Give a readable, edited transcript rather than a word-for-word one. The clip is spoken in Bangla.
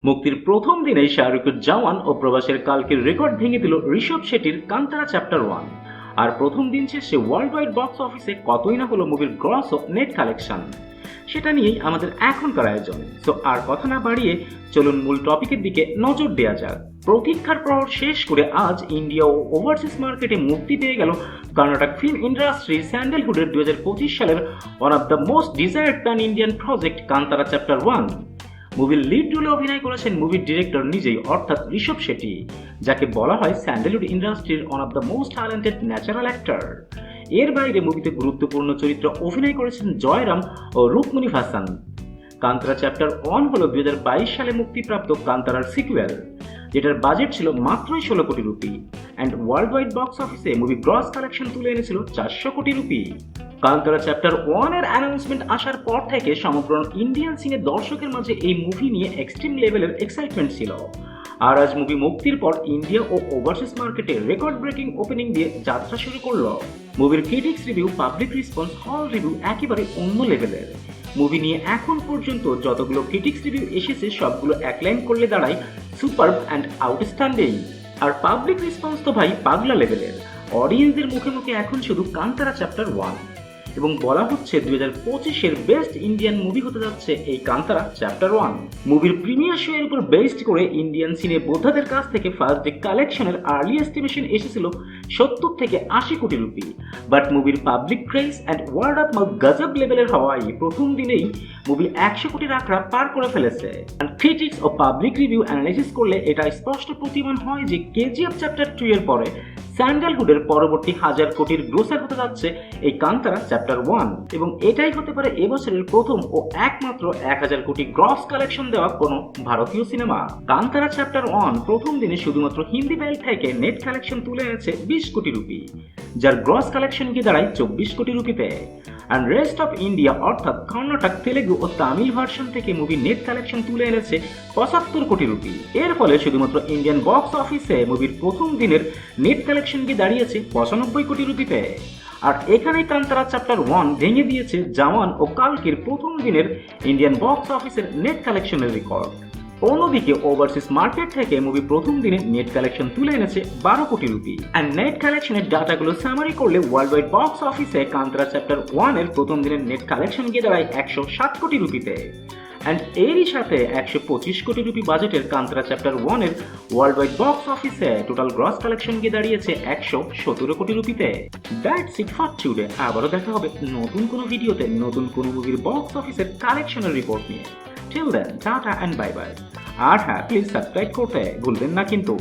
মুক্তির প্রথম দিনেই শাহরুখের জওয়ান ও প্রবাসের কালকের রেকর্ড ভেঙে দিল ঋষভ শেঠির কান্তারা চ্যাপ্টার 1। আর প্রথম দিন শেষে ওয়ার্ল্ড ওয়াইড বক্স অফিসে কতই না হলো মুভির গ্রস ও নেট কালেকশন, সেটা নিয়েই আমাদের এখনকার আয়োজন। সো আর কথা না বাড়িয়ে চলুন মূল টপিকের দিকে নজর দেওয়া যাক। প্রতীক্ষার প্রহর শেষ করে আজ ইন্ডিয়া ও ওভারসিজ মার্কেটে মুক্তি পেয়ে গেল কর্ণাটক ফিল্ম ইন্ডাস্ট্রি স্যান্ডেলহুডের 2025 সালের one of the most desired pan Indian project Kantara chapter 1। মুভির লিড রোলে অভিনয় করেছেন মুভির ডিরেক্টর নিজেই অর্থাৎ ঋষভ শেঠি, যাকে বলা হয় স্যান্ডেলউড ইন্ডাস্ট্রির one of the most talented natural actor. এর বাইরে মুভিতে গুরুত্বপূর্ণ চরিত্র অভিনয় করেছেন জয়রাম ও রুকমণি ভাসান। কান্তারা চ্যাপ্টার 1 হল 2022 সালে মুক্তিপ্রাপ্ত কান্তারার সিকুয়েল, যেটার বাজেট ছিল মাত্রই 16 কোটি rupee and world wide box অফিসে মুভি গ্রস কালেকশন তুলে এনেছিল 400 কোটি রুপি। কান্তারা চ্যাপ্টার 1 এর অ্যানাউন্সমেন্ট আসার পর থেকে সমগ্র ইন্ডিয়ান সিনে দর্শকের মাঝে এই মুভি নিয়ে এক্সট্রিম লেভেলের এক্সাইটমেন্ট ছিল। আর আজ মুভি মুক্তির পর ইন্ডিয়া ও ওভারসিজ মার্কেটে রেকর্ড ব্রেকিং ওপেনিং দিয়ে যাত্রা শুরু করলো। মুভির ক্রিটিক্স রিভিউ, পাবলিক রেসপন্স, হল রিভিউ একেবারে অন্য লেভেলের। মুভি নিয়ে এখন পর্যন্ত যতগুলো ক্রিটিক্স রিভিউ এসেছে সবগুলো এক লাইন করলে দাঁড়ায় সুপারব অ্যান্ড আউটস্ট্যান্ডিং। আর পাবলিক রেসপন্স তো ভাই পাগলা লেভেলের। অডিয়েন্সদের মুখে মুখে এখন শুধু কান্তারা চ্যাপ্টার 1 এবং বলা হচ্ছে 2025-এর বেস্ট ইন্ডিয়ান মুভি হতে যাচ্ছে এই কান্তারা চ্যাপ্টার 1। মুভির প্রিমিয়ার শো এর উপর বেসড করে ইন্ডিয়ান সিনে বোদ্ধাদের কাছ থেকে ফার্স্ট ডে কালেকশনের আর্লি এস্টিমেশন এসেছিল 70 থেকে 80 কোটি রুপি। বাট মুভির public craze and word of mouth গজব লেভেলের হওয়ায় প্রথম দিনেই মুভি 100 কোটির আঁকড়া পার করে ফেলেছে। ক্রিটিক্স ও পাবলিক রিভিউ অ্যানালাইসিস করলে এটা স্পষ্ট প্রতীয়মান হয় যে কেজিএফ চ্যাপ্টার 2 এর পরে স্যান্ডেলহুডের পরবর্তী 1000 কোটির গ্রোসার হতে যাচ্ছে এই কান্তারা চ্যাপ্টার 1 এবং এটাই হতে পারে এবছরের প্রথম ও একমাত্র 1000 কোটি গ্রস কালেকশন দেওয়া কোনো ভারতীয় সিনেমা। কান্তারা চ্যাপ্টার 1 প্রথম দিনে শুধুমাত্র হিন্দি বেল্ট থেকে নেট কালেকশন তুলে এনেছে 20 কোটি রুপি, যার গ্রস কালেকশন গিয়ে দাঁড়ায় 24 কোটি রুপিতে। অ্যান্ড রেস্ট অফ ইন্ডিয়া অর্থাৎ কর্ণাটক, তেলেগু ও তামিল ভার্সন থেকে মুভি নেট কালেকশন তুলে এনেছে 75 কোটি রুপি। এর ফলে শুধুমাত্র ইন্ডিয়ান বক্স অফিসে মুভির প্রথম দিনের নেট কালেকশন গিয়ে দাঁড়িয়েছে 95 কোটি রুপিতে। আর এখানেই কান্তারা চ্যাপ্টার 1 ভেঙে দিয়েছে জওয়ান ও কালকের প্রথম দিনের ইন্ডিয়ান বক্স অফিসের নেট কালেকশনের রেকর্ড। অন্যদিকে ওভারসিজ মার্কেট থেকে মুভি প্রথম দিনে নেট কালেকশন তুলে এনেছে 12 কোটি রুপি। অ্যান্ড নেট কালেকশনের ডাটাগুলো সামারি করলে ওয়ার্ল্ড ওয়াইড বক্স অফিসে কান্তারা চ্যাপ্টার 1 এর প্রথম দিনের নেট কালেকশন গিয়ে দাঁড়ায় 107 কোটি রুপিতে। অ্যান্ড এরই সাথে 125 কোটি রুপি বাজেটের কান্তারা চ্যাপ্টার 1 এর ওয়ার্ল্ড ওয়াইড বক্স অফিসে টোটাল গ্রস কালেকশন গিয়ে দাঁড়িয়েছে 117 কোটি রুপিতে। That's it for today. আবারও দেখা হবে নতুন কোনো ভিডিওতে নতুন কোনো মুভির বক্স অফিসের কালেকশনের রিপোর্ট নিয়ে। Till then, tata and bye bye. আর হ্যাঁ, প্লিজ সাবস্ক্রাইব করতে ভুলবেন না কিন্তু।